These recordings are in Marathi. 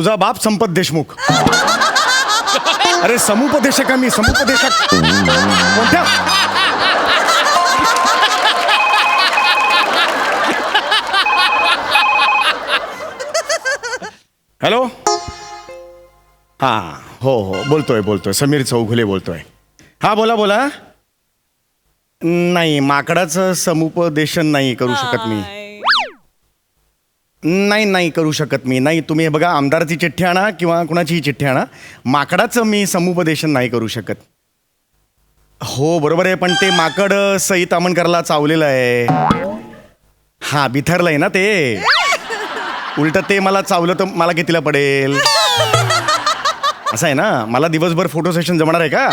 तुझा बाप संपत देशमुख. अरे समुपदेशक आहे मी, समुपदेशक. कोणत्या? हॅलो. हा हो हो बोलतोय समीर चौघुले बोलतोय. हा बोला बोला. नाही माकडाचं समुपदेशन नाही करू शकत मी. नाही करू शकत मी. नाही तुम्ही हे बघा आमदाराची चिठ्ठी आणा किंवा कुणाचीही चिठ्ठी आणा, माकडाचं मी समुपदेशन नाही करू शकत. हो बरोबर आहे, पण ते माकड सईत आमनकरला चावलेलं आहे. हा बिथरलंय ना ते. उलट ते मला चावलं तर मला कितीला पडेल असं आहे ना. मला दिवसभर फोटो सेशन जमणार आहे का?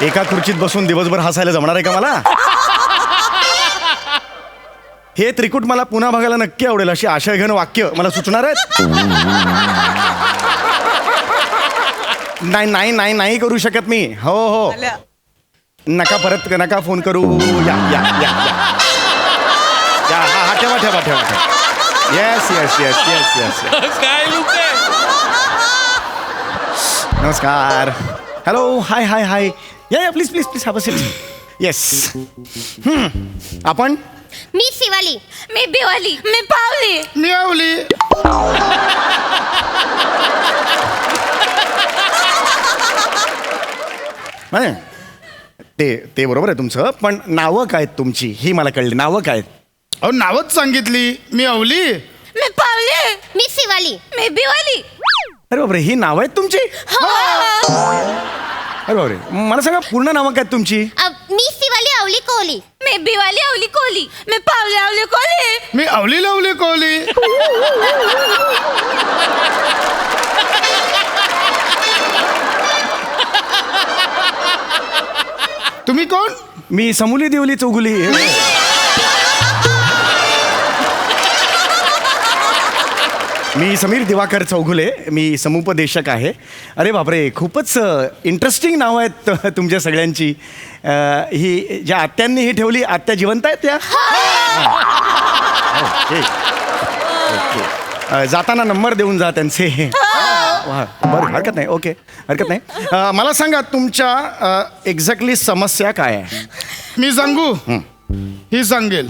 एका खुर्चीत बसून दिवसभर हसायला जमणार आहे का मला? हे त्रिकूट मला पुन्हा बघायला नक्की आवडेल. अशी आशयघन वाक्य मला सुचणार आहेत. नाही करू शकत मी. हो हो नका परत नका फोन करू. या या या या हा ठेवा. येस. काय लोक नमस्कार. हॅलो हाय या please have a seat. Yes. आपण मी शिवाली. मी बिवाली. मी पावली. मी आवली. नाही ते बरोबर आहे तुमचं, पण नावं काय आहेत तुमची ही मला कळली. नावं काय आहेत? अहो नावच सांगितली. मी आवली. मी पावली. मी शिवाली. मी बिवाली. अरे बापरे ही नावं आहेत तुमची? अरे बापरे मला सांगा पूर्ण नावं काय आहेत तुमची? मी शिवाली आवली कोहली. मी बिवाली आवली कोहली. मी पावली आवली कोहली. मी आवली लावली कोहली. तुम्ही कोण? मी समूली देवली चौगुली. मी समीर दिवाकर चौघुले. मी समुपदेशक आहे. अरे बापरे खूपच इंटरेस्टिंग नाव आहेत तुमच्या सगळ्यांची. ही ज्या आत्यांनी ही ठेवली, आत्या जिवंत आहेत त्या? ओके. जाताना नंबर देऊन जा त्यांचे. बरं हरकत नाही. ओके हरकत नाही. मला सांगा तुमच्या एक्झॅक्टली समस्या काय आहे? मी सांगू? ही सांगेल.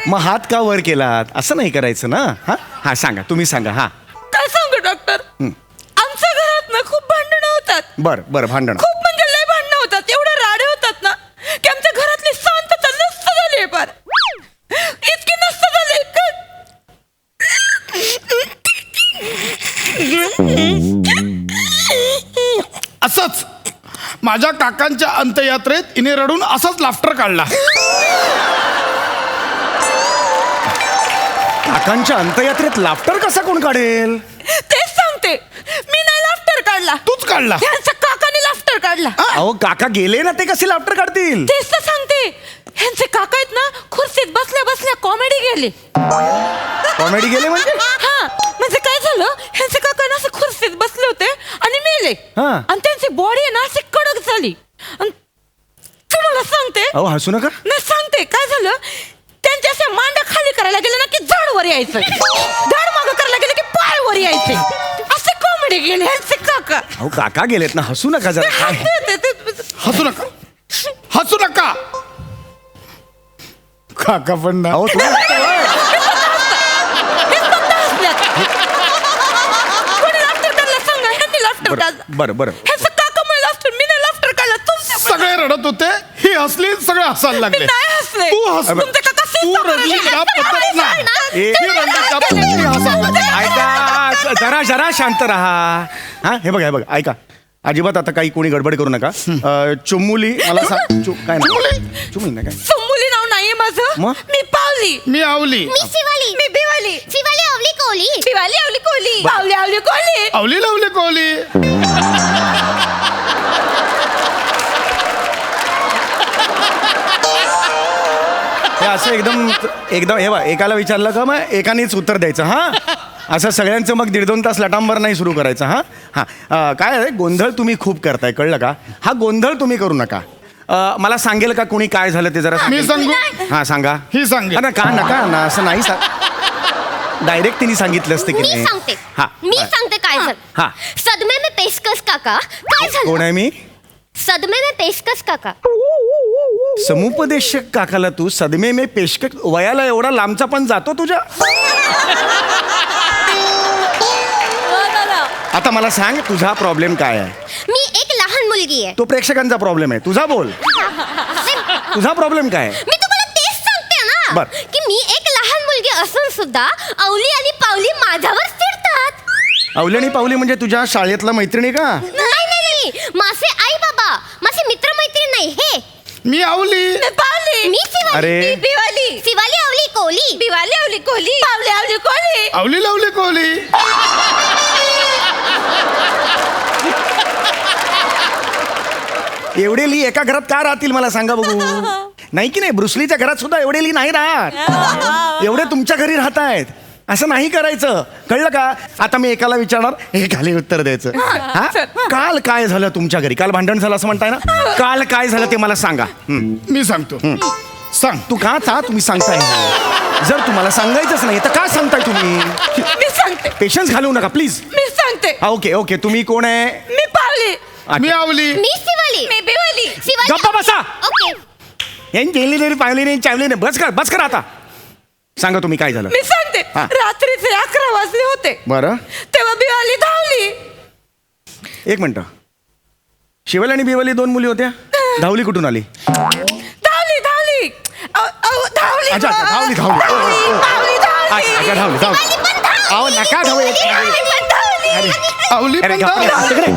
मग हात का वर केलात? असं नाही करायचं ना. हा सांगा तुम्ही सांगा. हा काय सांगू डॉक्टर, आमच्या घरात ना खूप भांडणं होतात. बरं भांडण. खूप म्हणजे लय भांडणं होतात. एवढे राडे होतात ना की आमच्या घरातली शांतता नष्ट झाली फार. इतकी नष्ट झाली असंच माझ्या काकांच्या अंत्ययात्रेत इने रडून असाच लाफ्टर काढला. काकांच्या अंत्ययात्रेत लाफ्टर कसा कोण काढेल? तेच सांगते. मी नाही लाफ्टर काढला, तूच काढला. ह्यांच्या काकाने लाफ्टर काढला. अहो काका गेले ना, ते कसे लाफ्टर काढतील? तेच तर सांगते. ह्यांचे काका आहेत ना खुर्चीत बसल्या बसल्या कॉमेडी गेले. कॉमेडी गेले म्हणजे? हा म्हणजे काय झालं, ह्यांचे काका ना असे खुर्चीत बसले होते आणि मेले. हा. आणि त्यांची बॉडी आहे ना अशी कडक झाली. आणि तुम्हाला सांगते. अहो हसू नका. नाही सांगते काय झालं. त्यांच्या असे मांड्या खाली करायला गेले ना की झाड वर यायचं, झाड मागं करायला गेले की पाय वर यायचे. असे कॉमेडी गेले ह्यांचे काका. अहो काका गेलेत ना, हसू नका जरा. काय हसू नका. हसू नका. काका पण ना. अहो तुम्ही कोणी लाफ्टर काढला सांगा. ह्यांनी लाफ्टर काढला. बरं ह्यांचं काकामुळे लाफ्टर, मी नाही लाफ्टर काढला. तुमच्या सगळे रडत होते, ही हसली, सगळे हसायला लागले. मी नाही हसले. तू हस. तुमचे काका तू रडली का पद्धत ना. ए, ही रडली का पद्धत हसायला. ऐका जरा शांत राहा. हा हे बघा ऐका अजिबात आता काही कोणी गडबड करू नका. चुमुली मला सांग. काय ना चुमुली ना काय? चुमुली नाव नाहीये माझं. मग? मी पावली. मी आवली. मी शिवाली. मी बिवाली. शिवाली आवली कोहली. बिवाली आवली कोहली. पावली आवली कोहली. आवली लावली कोहली. हे असं एकदम हे बघ एकाला विचारलं का मग एकानेच उत्तर द्यायचं. हा असं सगळ्यांचं मग 1.5-2 तास लटांबर नाही सुरू करायचं. हां काय आहे, गोंधळ तुम्ही खूप करताय, कळलं का? हा गोंधळ तुम्ही करू नका. मला सांगेल का कोणी काय झालं ते जरा मी सांगू? हां सांगा. ही सांगेल. अरे का नका ना, असं नाही सांग. डायरेक्ट तिने सांगितलं असतं की मी नाही. सांगते हां मी सांगते काय हा. झालं. सदमे में पेशकश काका काय कोण झालं. आहे मी? सदमे में पेशकश काका. समुपदेशक काकाला तू सदमे में पेशकश, वयाला एवढा लांबचा पण जातो तुझ्या? आता मला सांग तुझा प्रॉब्लेम काय आहे? मी एक लहान मुलगी आहे. तो प्रेक्षकांचा प्रॉब्लेम आहे, तुझा बोल. तुझा प्रॉब्लेम काय आहे? मी तुम्हाला तेच सांगते ना बर. की मी एक लहान मुलगी असून सुद्धा अवली आणि पावली माझ्यावर चिडतात. अवली आणि पावली म्हणजे तुझ्या शाळेतला मैत्रिणी का? नाही माझे आई बाबा, माझे मित्र मैत्रीण नाही हे. मी आवली. मी शिवाली. अरे. बिवाली शिवाली अवली कोली. बिवाली आवली कोली पावली आवली कोली. आवली लावली कोहली. एवढेली एका घरात का राहतील मला सांगा बघू. नाही की नाही, ब्रुसलीच्या घरात सुद्धा एवढेली नाही राहत. एवढे तुमच्या घरी राहत आहेत. असं नाही करायचं, कळलं का? आता मी एकाला विचारणार, एकाला उत्तर द्यायचं. हा? काल काय झालं तुमच्या घरी? काल भांडण झालं असं म्हणताय ना? काल काय झालं ते मला सांगा. मी सांगतो. सांग. तू का तुम्ही सांगताय? जर तुम्हाला सांगायचंच नाही तर का सांगताय तुम्ही? मी सांगते पेशन्स घालवू नका प्लीज. मी सांगते. ओके तुम्ही कोण आहे? मी पावली. मी आवली. मी शिवाली. मी बिवाली. शिवाली. गप्पा बसा. ओके. यांनी केली नाही, पाहिली नाही, चावली नाही. बस कर आता. सांगा तुम्ही काय झालं? मी सांगते. हा. रात्रीचे 11 वाजले होते. बरं तेव्हा बिवाली धावली. एक मिनिट. शिवाली आणि बिवाली 2 मुली होत्या. धावली कुठून आली? धावली धावली धावली. अच्छा, धावली. पावली धावली. अच्छा, धावली. अहो नका धावू. अरे आवली अरे पण गप्पा. धावली. असं करे.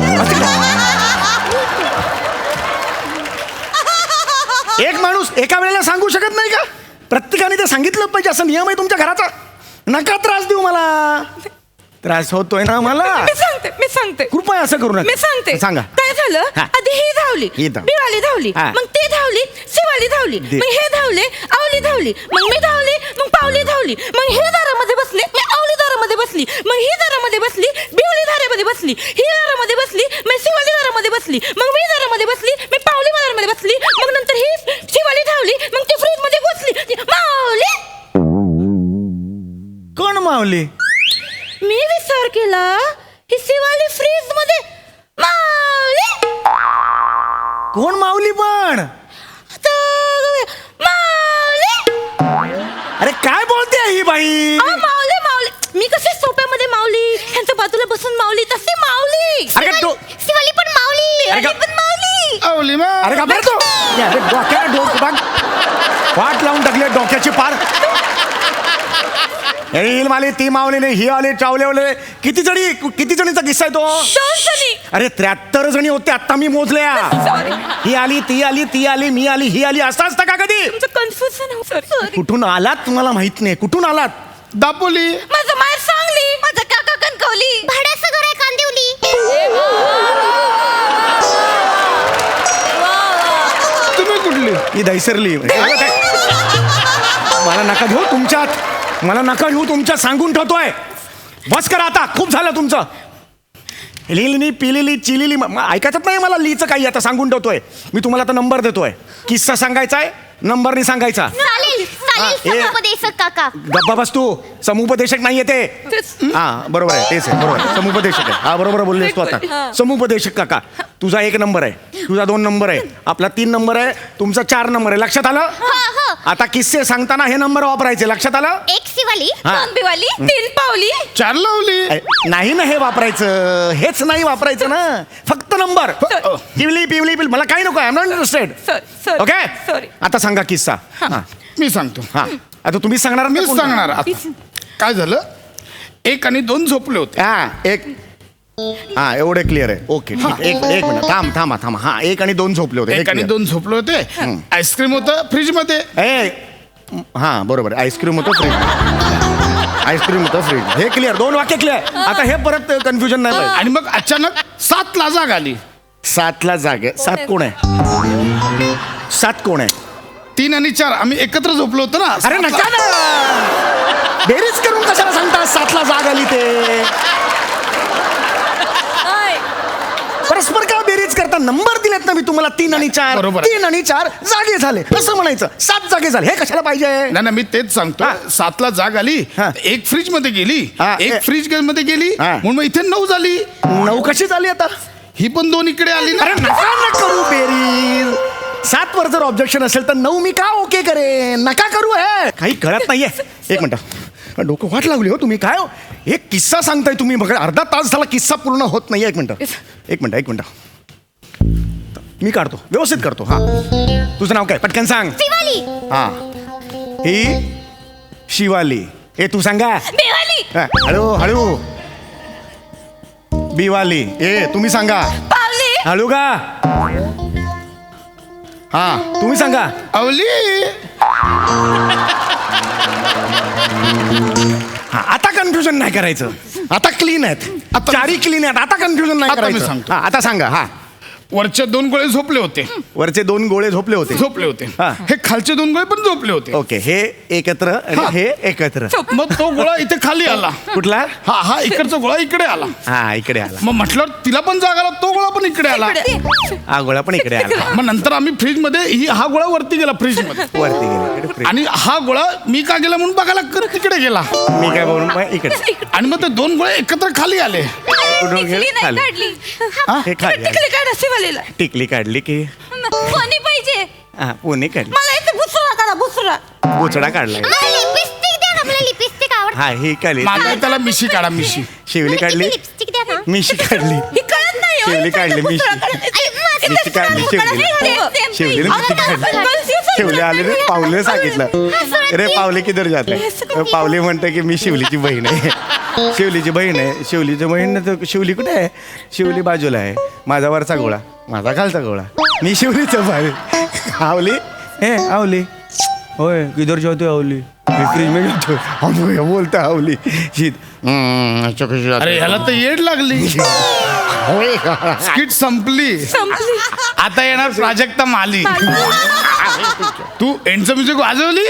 एक माणूस एका वेळेला सांगू शकत नाही का? प्रत्येकाने ते सांगितलं पाहिजे, असं नियम आहे तुमच्या घराचा. नका त्रास देऊ मला. त्रास होतोय ना मला. मी सांगते कृपया असं करू नका. मी सांगते. सांगा. काय झालं? हा. आधी ही धावली. ही धावली. बिवाली धावली. हा. मग ते धावली. शिवाली धावली. मग हे धावले. आवली धावली. मग मी धावली. मग पावली धावली. मग हे दारामध्ये बसले. मी आवली दारामध्ये बसली. मग ही दारामध्ये बसली. बिवली दारामध्ये बसली. ही दारामध्ये बसली. मी शिवाली दारामध्ये बसली. मग मी दारामध्ये बसली. मी पावली दारामध्ये बसली. मग नंतर ही शिवाली धावली. मग ती फ्रीज मध्ये घुसली. मावली. कोण मावली? मी विचार केला ही शिवाली फ्रीज मध्ये मावली. कोण मावली पण? मावली. अरे काय बोलते ही बाई? मावली मावली. मी कशी सोप्यामध्ये मावली, ह्यांच्या बाजूला बसून मावली, तशी मावली. अरे का तो? शिवाली पण मावली. अरे का- पण मावली. आवली मा. अरे का बरं तो? अरे डोक्याला वाट लावून टाकली डोक्याची पार. ही मावली, ती मावली नाही, ही आली, चावले. किती जणीचा किस्सा आहे तो? 2 जणी. अरे 73 जणी होते आता मी मोजल्या. सॉरी. ही आली, ती आली, ती आली, मी आली, ही आली. असं असतं का कधी? तुमचं कन्फ्युजन आहे. सॉरी. कुठून आलात तुम्हाला माहित नाही. कुठून आलात? दापोली. माझं माहेर सांगली. माझं काका कणकवली. भाड्याचं घर आहे कांदिवली. तुम्ही कुठली? ही दैसरली. मला नका घेऊ तुमच्यात, सांगून ठेवतोय. बस करा आता, खूप झालं तुमचं. लिहिली पिलेली चिलेली ऐकायचं नाही मला. लिहिचं काही आता सांगून ठेवतोय मी तुम्हाला. आता नंबर देतोय. किस्सा सांगायचा आहे, नंबरनी सांगायचा. चालेल समुपदेशक काका. गप्पा बस तू. समुपदेशक नाहीये ते. हा बरोबर आहे, तेच आहे. बरोबर आहे, समुपदेशक आहे. हा बरोबर बोललेस तू आता. समुपदेशक काका. तुझा 1 नंबर आहे, तुझा 2 नंबर आहे, आपला 3 नंबर आहे, तुमचा 4 नंबर आहे. लक्षात आलं? आता किस्से सांगताना हे नंबर वापरायचे. लक्षात आलं? एक शिवाली. हा. 2 बिवाली. 3 पावली. 4 लावली. नाही ना हे वापरायचं. हेच नाही वापरायचं ना. फक्त नंबर. पिवली पिवली पिल. मला काही नको. I am not interested. Sorry. Okay. Sorry. आता सांगा किस्सा. हा मी सांगतो. हा. आता तुम्ही सांगणार मीच का कोण? सांगणार आता. काय झालं? 1 आणि 2 झोपले होते. हा एक. हा एवढे क्लिअर आहे. ओके ठीक. एक मिनिट थांबा. हा 1 आणि 2 झोपले होते. 1 आणि 2 झोपले होते. आईस्क्रीम होतं फ्रीज मध्ये. हा बरोबर. आईस्क्रीम होतं फ्रीज. हे क्लिअर. 2 वाक्य क्लिअर. आता हे परत कन्फ्युजन नाही पाहिजे. आणि मग अचानक 7ला जाग आली. 7ला जागे. 7 कोण आहे? 7 कोण आहे? 3 आणि 4 आम्ही एकत्र झोपलो होतो ना. अरे नका ना. बेरीज करून कशाला सांगता? 7ला जाग आली ते परस्पर का बेरीज करता नंबर दिलेत ना मी तुम्हाला 3 आणि 4 बरोबर आहे. 3 आणि 4 जागे झाले असं म्हणायचं 7 जागे झाले हे कशाला पाहिजे नाही मी तेच सांगतो हा. 7ला जाग आली हा. एक फ्रीज मध्ये गेली हा. एक फ्रीज मध्ये गेली हा. म्हणून मग इथे 9 झाली 9 कशी झाली आता ही पण 2 इकडे आली ना अरे नका ना करू बेरीज 7 वर जर ऑब्जेक्शन असेल तर 9 मी का ओके करेन नका करू हे काही कळत नाहीये एक मिनिट डोकं वाट लागली हो तुम्ही काय हो एक किस्सा सांगताय तुम्ही बघा अर्धा तास झाला किस्सा पूर्ण होत नाही एक मिनिट मी काढतो व्यवस्थित करतो हा तुझं नाव काय पटकन सांग शिवाली हा ही शिवाली ए तू सांगा बेवाली हा, हळू हळू बिवाली ए तुम्ही सांगा पावली हळू का हा तुम्ही सांगा अवली हा आता कन्फ्युजन नाही करायचं आता क्लीन आहेत आता- चारी क्लीन आहेत आता कन्फ्युजन नाही आता मी करायचं सांगतो. हा आता सांगा हा वरचे 2 गोळे झोपले होते वरचे 2 गोळे झोपले होते झोपले होते हा. हे खालचे 2 गोळे पण झोपले होते ओके हे एकत्र आणि हा. हे एकत्र मग तो गोळा इथे खाली आला कुठला हा इकडचा गोळा इकडे आला हा इकडे आला मग म्हटलं तिला पण जाग आला तो गोळा पण इकडे आला हा गोळा पण इकडे आला मग नंतर आम्ही फ्रीज मध्ये हा गोळा वरती गेला फ्रीज मध्ये वरती गेले इकडे फ्रीज. आणि हा गोळा मी का गेला म्हणून बघायला तिकडे गेला मी काय बोलून मग इकडे आणि मग ते 2 गोळे एकत्र खाली आले कुठून गेले? टिकली नाही खाली. काढली हे खाली आले. टिकली काढ शिवालीला टिकली काढली की कोणी पाहिजे हा पुणे काढली मला इथे भुसुरा काढा भुसुरा बोचडा काढलाय मला लिपस्टिक द्या ना मला लिपस्टिक आवडते हा ही काढली माझ्या त्याला मिशी काढा मिशी शिवली काढली लिपस्टिक द्या ना मिशी काढली ही कळत नाही हो, शिवली इथे काढली, मी भुसुरा शि- काढायचा. आई, माझं मिशी तर काढली दुकानात शिवली दुकानात शिवलीने मिशी काढली शिवली आले रे पावले सांगितलं रे पावले किधर जाते पावले म्हणते की मी शिवलीची बहीण आहे शिवलीची बहीण आहे शिवलीची बहीण तर शिवली कुठे आहे शिवली बाजूला आहे माझा वरचा गोळा माझा खालचा गोळा मी शिवलीचं बाहेर आवली हे आवली होय किधर जाते आवली मी फ्रीज में जातो हम बोलता आवली शीत अरे ह्याला तर येड लागली स्किट संपली संपली आता येणार प्राजक्ता माली तू एंडचं म्युझिक वाजवली